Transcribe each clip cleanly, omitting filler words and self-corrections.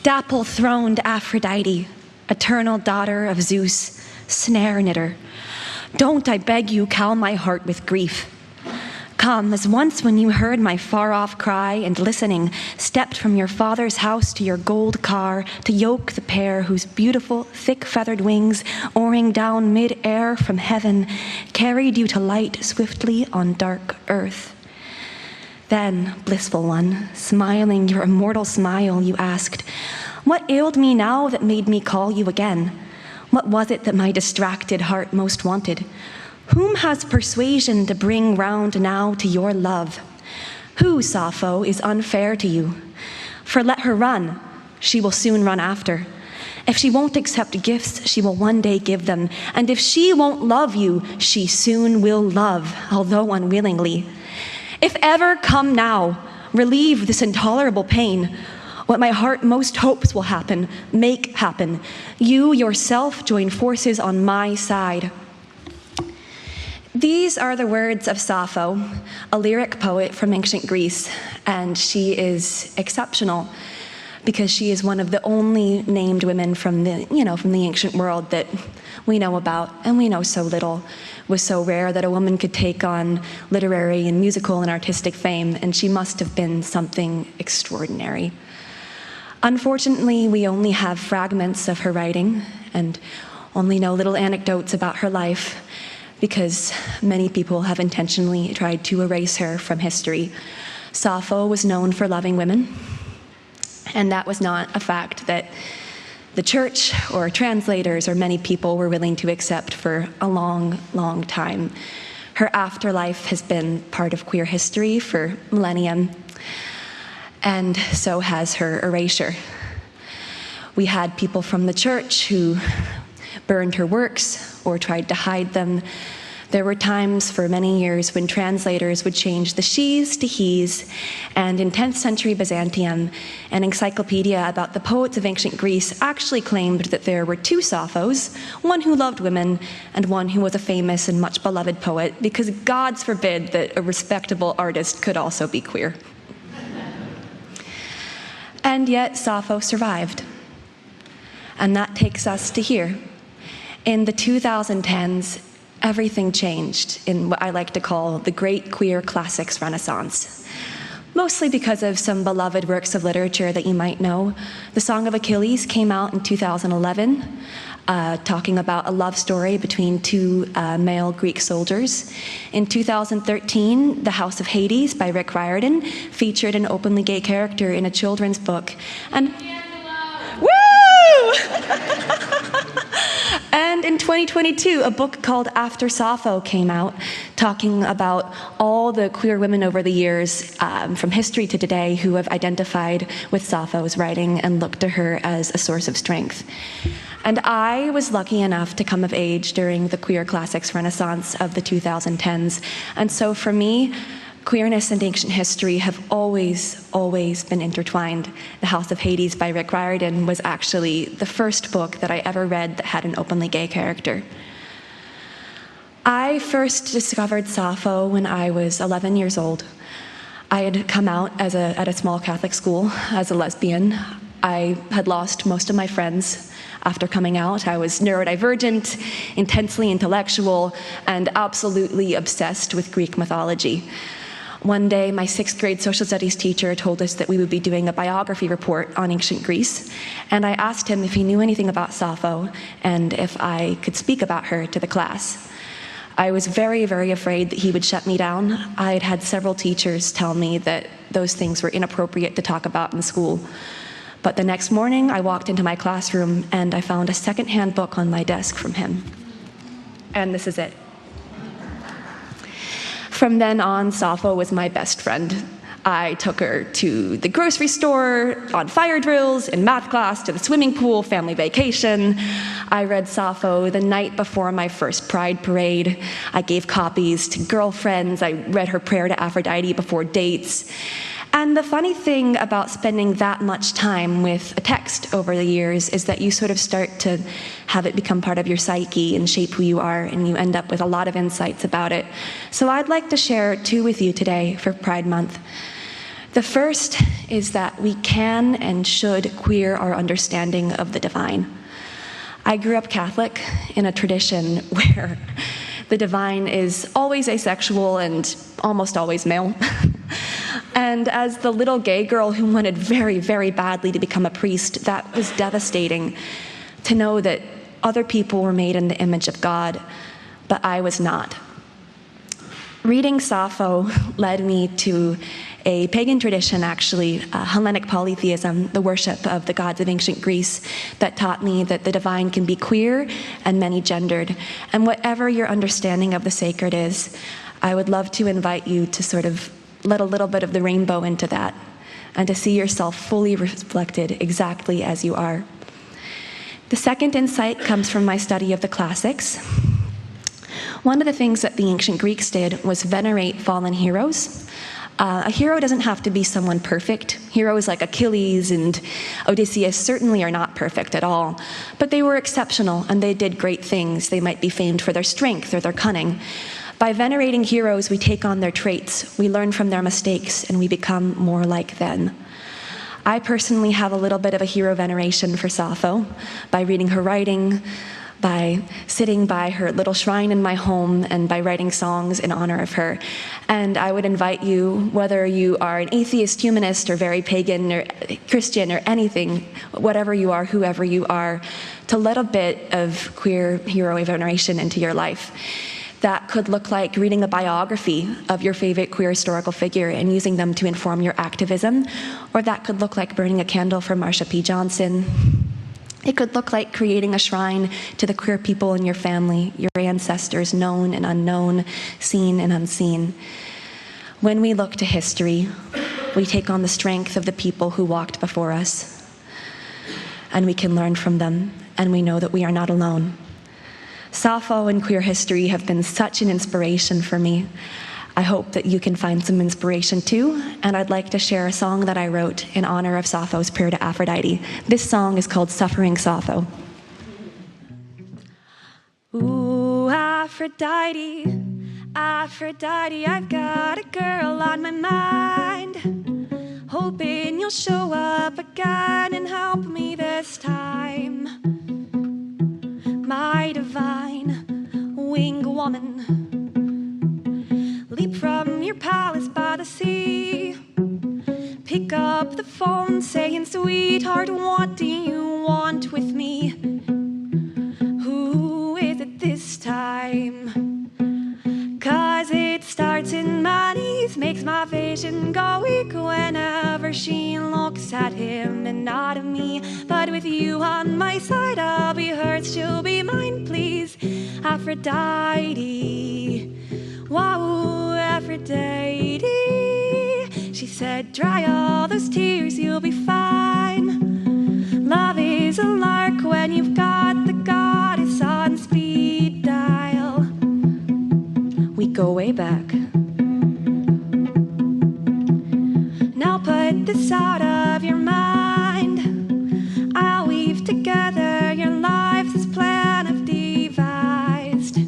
Dapple-throned Aphrodite, eternal daughter of Zeus, snare knitter, don't, I beg you, cow my heart with grief. Come, as once when you heard my far-off cry and listening, stepped from your father's house to your gold car to yoke the pair whose beautiful, thick-feathered wings, oaring down mid-air from heaven, carried you to light swiftly on dark earth. Then, blissful one, smiling your immortal smile, you asked, what ailed me now that made me call you again? What was it that my distracted heart most wanted? Whom has persuasion to bring round now to your love? Who, Sappho, is unfair to you? For let her run, she will soon run after. If she won't accept gifts, she will one day give them. And if she won't love you, she soon will love, although unwillingly. If ever, come now, relieve this intolerable pain. What my heart most hopes will happen, make happen. You yourself join forces on my side. These are the words of Sappho, a lyric poet from ancient Greece, and she is exceptional because she is one of the only named women from the ancient world that we know about, and we know so little. It was so rare that a woman could take on literary and musical and artistic fame, and she must have been something extraordinary. Unfortunately, we only have fragments of her writing and only know little anecdotes about her life because many people have intentionally tried to erase her from history. Sappho was known for loving women, and that was not a fact that the church or translators or many people were willing to accept for a long, long time. Her afterlife has been part of queer history for millennia, and so has her erasure. We had people from the church who burned her works or tried to hide them. There were times for many years when translators would change the she's to he's, and in 10th century Byzantium, an encyclopedia about the poets of ancient Greece actually claimed that there were two Sapphos, one who loved women and one who was a famous and much beloved poet, because gods forbid that a respectable artist could also be queer. And yet Sappho survived. And that takes us to here. In the 2010s, everything changed in what I like to call the Great Queer Classics Renaissance. Mostly because of some beloved works of literature that you might know. The Song of Achilles came out in 2011, talking about a love story between two male Greek soldiers. In 2013, The House of Hades by Rick Riordan featured an openly gay character in a children's book. And woo! And in 2022, a book called After Sappho came out, talking about all the queer women over the years, from history to today, who have identified with Sappho's writing and looked to her as a source of strength. And I was lucky enough to come of age during the queer classics renaissance of the 2010s. And so for me, queerness and ancient history have always, always been intertwined. The House of Hades by Rick Riordan was actually the first book that I ever read that had an openly gay character. I first discovered Sappho when I was 11 years old. I had come out at a small Catholic school as a lesbian. I had lost most of my friends after coming out. I was neurodivergent, intensely intellectual, and absolutely obsessed with Greek mythology. One day, my 6th grade social studies teacher told us that we would be doing a biography report on ancient Greece, and I asked him if he knew anything about Sappho and if I could speak about her to the class. I was very, very afraid that he would shut me down. I'd had several teachers tell me that those things were inappropriate to talk about in school. But the next morning, I walked into my classroom and I found a secondhand book on my desk from him. And this is it. From then on, Sappho was my best friend. I took her to the grocery store, on fire drills, in math class, to the swimming pool, family vacation. I read Sappho the night before my first Pride parade. I gave copies to girlfriends. I read her prayer to Aphrodite before dates. And the funny thing about spending that much time with a text over the years is that you sort of start to have it become part of your psyche and shape who you are, and you end up with a lot of insights about it. So I'd like to share 2 with you today for Pride Month. The first is that we can and should queer our understanding of the divine. I grew up Catholic in a tradition where the divine is always asexual and almost always male. And as the little gay girl who wanted very, very badly to become a priest, that was devastating to know that other people were made in the image of God, but I was not. Reading Sappho led me to a pagan tradition, actually, Hellenic polytheism, the worship of the gods of ancient Greece, that taught me that the divine can be queer and many-gendered. And whatever your understanding of the sacred is, I would love to invite you to sort of let a little bit of the rainbow into that and to see yourself fully reflected exactly as you are. The second insight comes from my study of the classics. One of the things that the ancient Greeks did was venerate fallen heroes. A hero doesn't have to be someone perfect. Heroes like Achilles and Odysseus certainly are not perfect at all, but they were exceptional and they did great things. They might be famed for their strength or their cunning. By venerating heroes, we take on their traits, we learn from their mistakes, and we become more like them. I personally have a little bit of a hero veneration for Sappho by reading her writing, by sitting by her little shrine in my home, and by writing songs in honor of her. And I would invite you, whether you are an atheist, humanist, or very pagan, or Christian, or anything, whatever you are, whoever you are, to let a bit of queer hero veneration into your life. That could look like reading a biography of your favorite queer historical figure and using them to inform your activism, or that could look like burning a candle for Marsha P. Johnson. It could look like creating a shrine to the queer people in your family, your ancestors, known and unknown, seen and unseen. When we look to history, we take on the strength of the people who walked before us, and we can learn from them, and we know that we are not alone. Sappho and queer history have been such an inspiration for me. I hope that you can find some inspiration too, and I'd like to share a song that I wrote in honor of Sappho's prayer to Aphrodite. This song is called Suffering Sappho. Ooh, Aphrodite, Aphrodite, I've got a girl on my mind, hoping you'll show up again and help me this time. My divine winged woman, leap from your palace by the sea, pick up the phone saying, sweetheart, what do you want with me? Who is it this time? 'Cause it starts in my knees, makes my vision go weak whenever she looks at him and not at me. But with you on my side, I'll be hers, she'll be mine, please. Aphrodite, wow, Aphrodite. She said, dry all those tears, you'll be fine. Love is a lark when you've got the goddess on speed dial. We go way back. Now put this out of your mind. I'll weave together your lives this plan I've devised,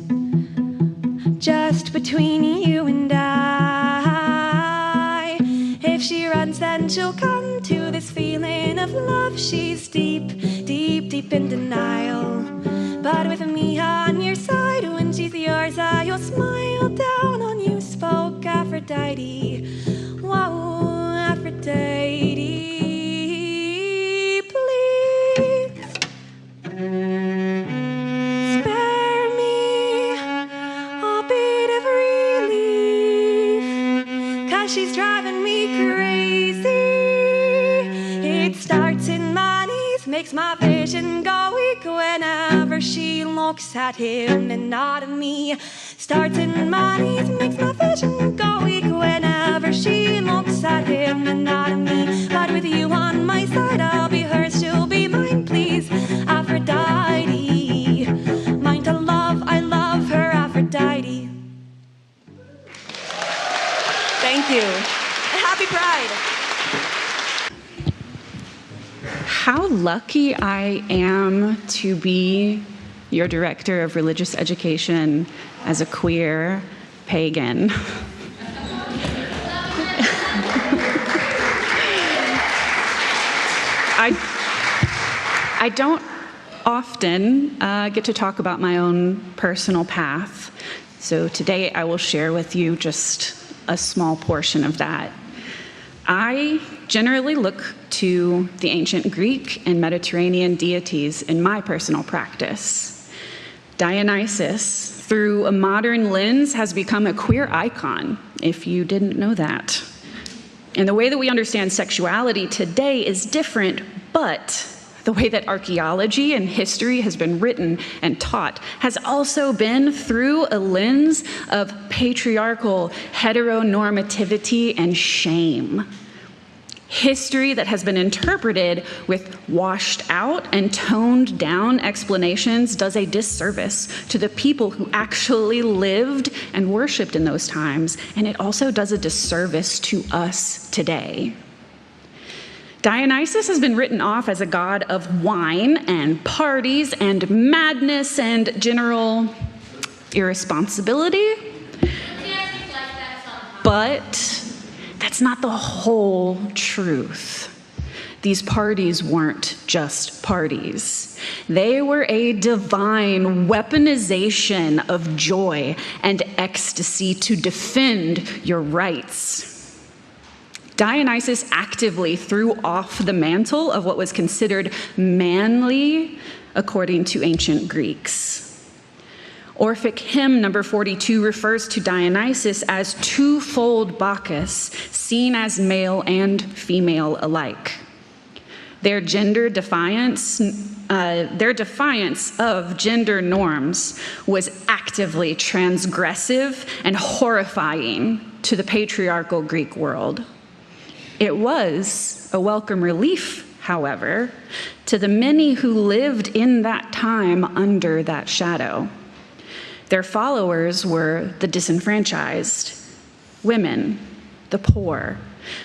just between you and I. If she runs, then she'll come to this feeling of love. She's deep, deep, deep in denial. But with me on your side, when she's yours, I'll smile down on you, spoke Aphrodite. Whoa, Aphrodite, please spare me a bit of relief, 'cause she's driving me crazy. It starts in my knees, makes my vision go weak whenever she looks at him and not at me. Starts in my knees, makes my vision go weak whenever she looks at him and not at me. But with you on my side, I'll be hers, she'll be mine, please. Aphrodite, mine to love, I love her, Aphrodite. Thank you. Happy Pride. How lucky I am to be your director of religious education as a queer pagan. I don't often get to talk about my own personal path, so today I will share with you just a small portion of that. I generally look to the ancient Greek and Mediterranean deities in my personal practice. Dionysus, through a modern lens, has become a queer icon, if you didn't know that. And the way that we understand sexuality today is different, but the way that archaeology and history has been written and taught has also been through a lens of patriarchal heteronormativity and shame. History that has been interpreted with washed out and toned down explanations does a disservice to the people who actually lived and worshiped in those times, and it also does a disservice to us today. Dionysus has been written off as a god of wine and parties and madness and general irresponsibility. But that's not the whole truth. These parties weren't just parties. They were a divine weaponization of joy and ecstasy to defend your rights. Dionysus actively threw off the mantle of what was considered manly according to ancient Greeks. Orphic hymn number 42 refers to Dionysus as twofold Bacchus, seen as male and female alike. Their defiance of gender norms was actively transgressive and horrifying to the patriarchal Greek world. It was a welcome relief, however, to the many who lived in that time under that shadow. Their followers were the disenfranchised, women, the poor,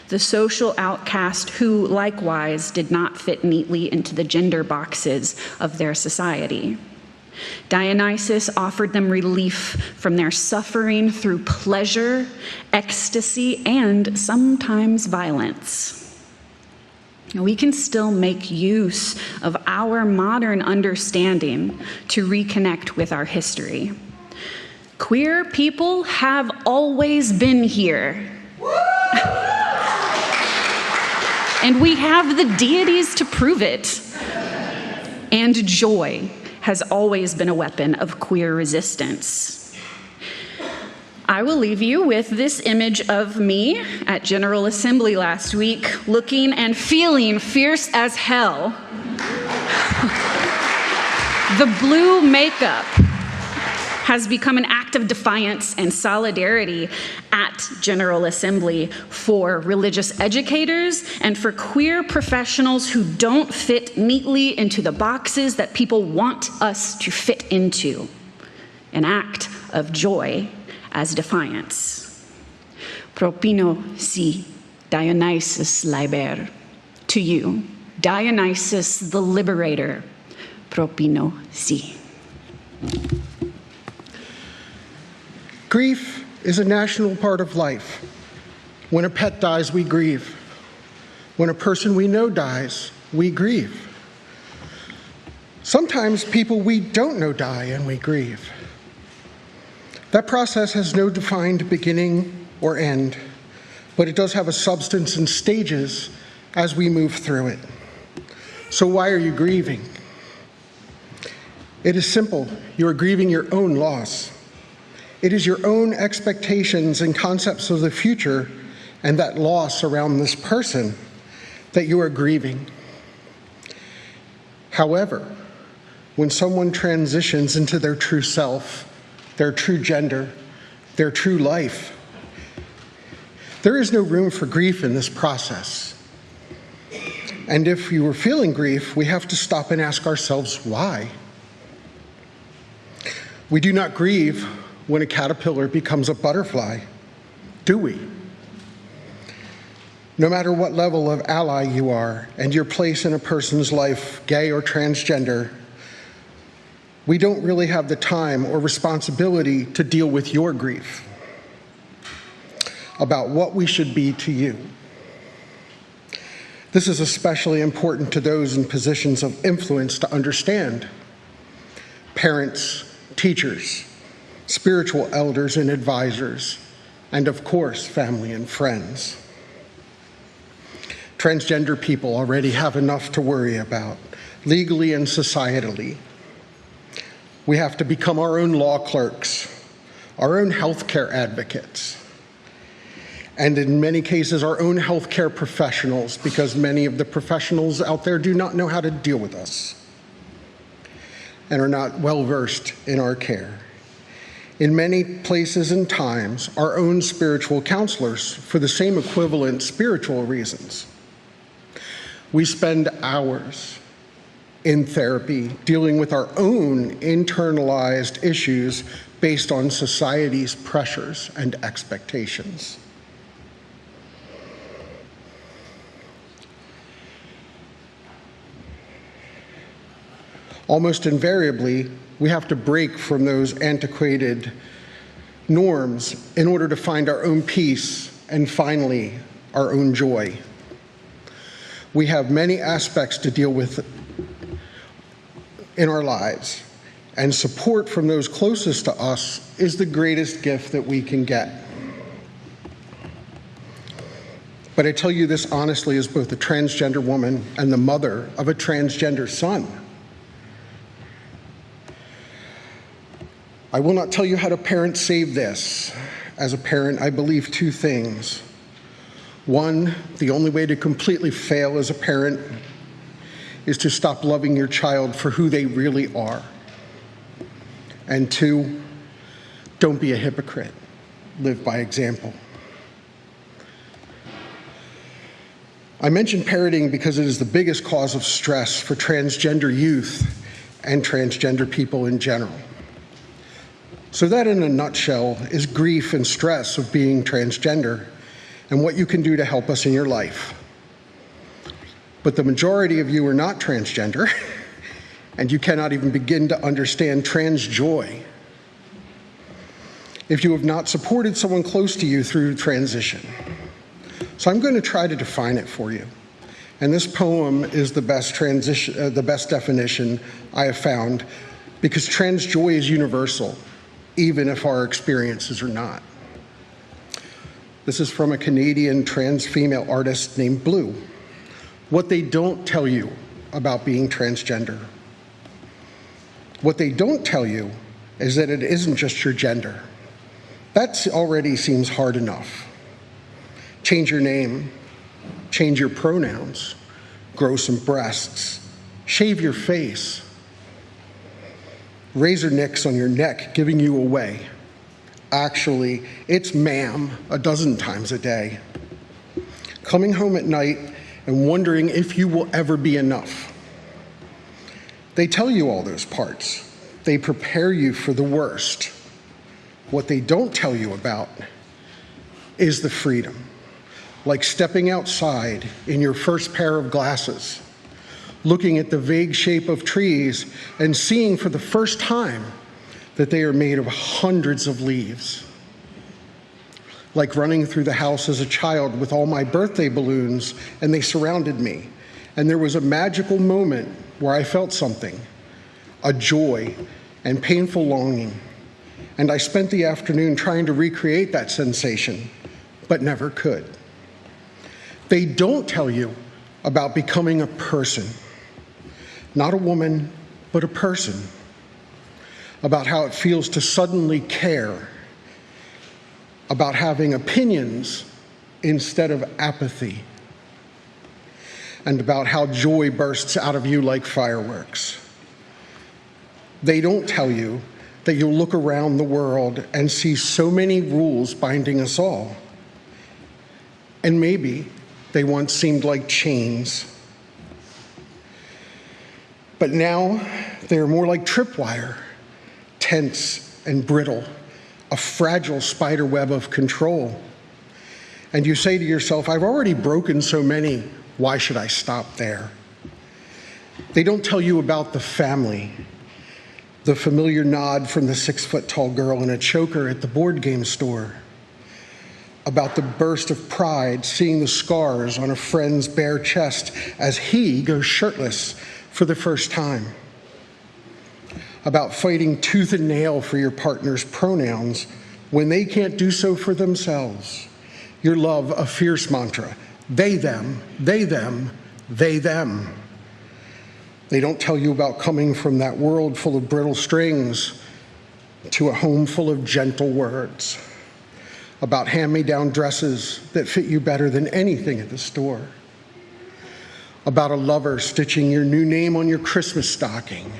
the social outcast who likewise did not fit neatly into the gender boxes of their society. Dionysus offered them relief from their suffering through pleasure, ecstasy, and sometimes violence. We can still make use of our modern understanding to reconnect with our history. Queer people have always been here. And we have the deities to prove it. And joy has always been a weapon of queer resistance. I will leave you with this image of me at General Assembly last week, looking and feeling fierce as hell. The blue makeup has become an act of defiance and solidarity at General Assembly for religious educators and for queer professionals who don't fit neatly into the boxes that people want us to fit into. An act of joy as defiance. Propino si, Dionysus liber. To you, Dionysus the liberator. Propino si. Grief is a national part of life. When a pet dies, we grieve. When a person we know dies, we grieve. Sometimes people we don't know die and we grieve. That process has no defined beginning or end, but it does have a substance and stages as we move through it. So why are you grieving? It is simple. You are grieving your own loss. It is your own expectations and concepts of the future and that loss around this person that you are grieving. However, when someone transitions into their true self, their true gender, their true life, there is no room for grief in this process. And if you are feeling grief, we have to stop and ask ourselves why. We do not grieve when a caterpillar becomes a butterfly, do we? No matter what level of ally you are and your place in a person's life, gay or transgender, we don't really have the time or responsibility to deal with your grief about what we should be to you. This is especially important to those in positions of influence to understand. Parents, teachers, spiritual elders and advisors, and of course, family and friends. Transgender people already have enough to worry about, legally and societally. We have to become our own law clerks, our own healthcare advocates, and in many cases, our own healthcare professionals, because many of the professionals out there do not know how to deal with us and are not well-versed in our care. In many places and times, our own spiritual counselors for the same equivalent spiritual reasons. We spend hours in therapy dealing with our own internalized issues based on society's pressures and expectations. Almost invariably, we have to break from those antiquated norms in order to find our own peace and finally our own joy. We have many aspects to deal with in our lives, and support from those closest to us is the greatest gift that we can get. But I tell you this honestly as both a transgender woman and the mother of a transgender son. I will not tell you how to parent save this. As a parent, I believe two things. One, the only way to completely fail as a parent is to stop loving your child for who they really are. And two, don't be a hypocrite. Live by example. I mention parenting because it is the biggest cause of stress for transgender youth and transgender people in general. So that, in a nutshell, is grief and stress of being transgender and what you can do to help us in your life. But the majority of you are not transgender, and you cannot even begin to understand trans joy if you have not supported someone close to you through transition. So I'm going to try to define it for you. And this poem is the best definition I have found, because trans joy is universal, even if our experiences are not. This is from a Canadian trans female artist named Blue. What they don't tell you about being transgender. What they don't tell you is that it isn't just your gender. That already seems hard enough. Change your name, change your pronouns, grow some breasts, shave your face, razor nicks on your neck, giving you away. Actually, it's ma'am a dozen times a day. Coming home at night and wondering if you will ever be enough. They tell you all those parts. They prepare you for the worst. What they don't tell you about is the freedom, like stepping outside in your first pair of glasses, looking at the vague shape of trees and seeing for the first time that they are made of hundreds of leaves. Like running through the house as a child with all my birthday balloons, and they surrounded me. And there was a magical moment where I felt something, a joy and painful longing. And I spent the afternoon trying to recreate that sensation, but never could. They don't tell you about becoming a person. Not a woman, but a person. About how it feels to suddenly care. About having opinions instead of apathy. And about how joy bursts out of you like fireworks. They don't tell you that you'll look around the world and see so many rules binding us all. And maybe they once seemed like chains. But now they're more like tripwire, tense and brittle, a fragile spider web of control. And you say to yourself, I've already broken so many, why should I stop there? They don't tell you about the family, the familiar nod from the 6-foot-tall girl in a choker at the board game store, about the burst of pride seeing the scars on a friend's bare chest as he goes shirtless for the first time. About fighting tooth and nail for your partner's pronouns when they can't do so for themselves. Your love a fierce mantra. They, them, they, them, they, them. They don't tell you about coming from that world full of brittle strings to a home full of gentle words. About hand-me-down dresses that fit you better than anything at the store. About a lover stitching your new name on your Christmas stocking.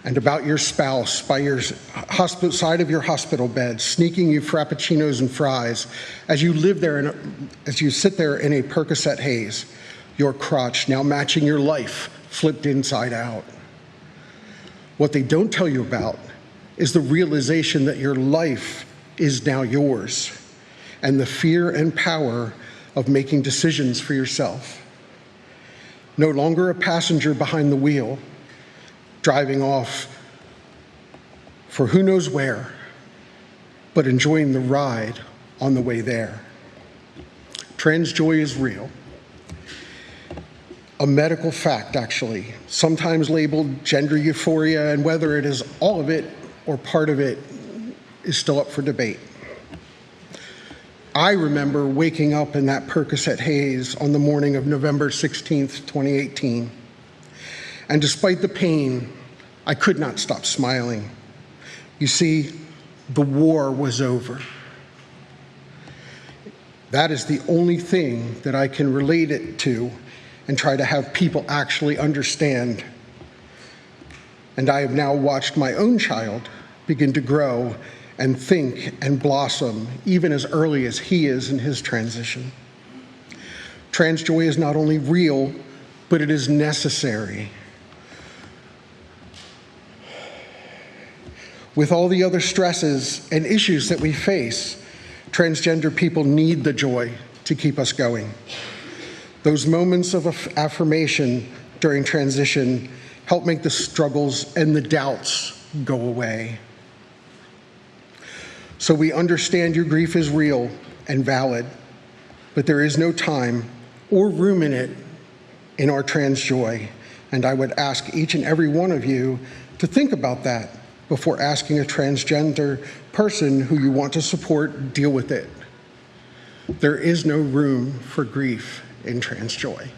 And about your spouse by your side of your hospital bed, sneaking you frappuccinos and fries as you sit there in a Percocet haze, your crotch now matching your life, flipped inside out. What they don't tell you about is the realization that your life is now yours, and the fear and power of making decisions for yourself. No longer a passenger behind the wheel, driving off for who knows where, but enjoying the ride on the way there. Trans joy is real. A medical fact, actually, sometimes labeled gender euphoria, and whether it is all of it or part of it is still up for debate. I remember waking up in that Percocet haze on the morning of November 16th, 2018. And despite the pain, I could not stop smiling. You see, the war was over. That is the only thing that I can relate it to and try to have people actually understand. And I have now watched my own child begin to grow and think and blossom even as early as he is in his transition. Trans joy is not only real, but it is necessary. With all the other stresses and issues that we face, transgender people need the joy to keep us going. Those moments of affirmation during transition help make the struggles and the doubts go away. So we understand your grief is real and valid, but there is no time or room in it in our trans joy. And I would ask each and every one of you to think about that before asking a transgender person who you want to support deal with it. There is no room for grief in trans joy.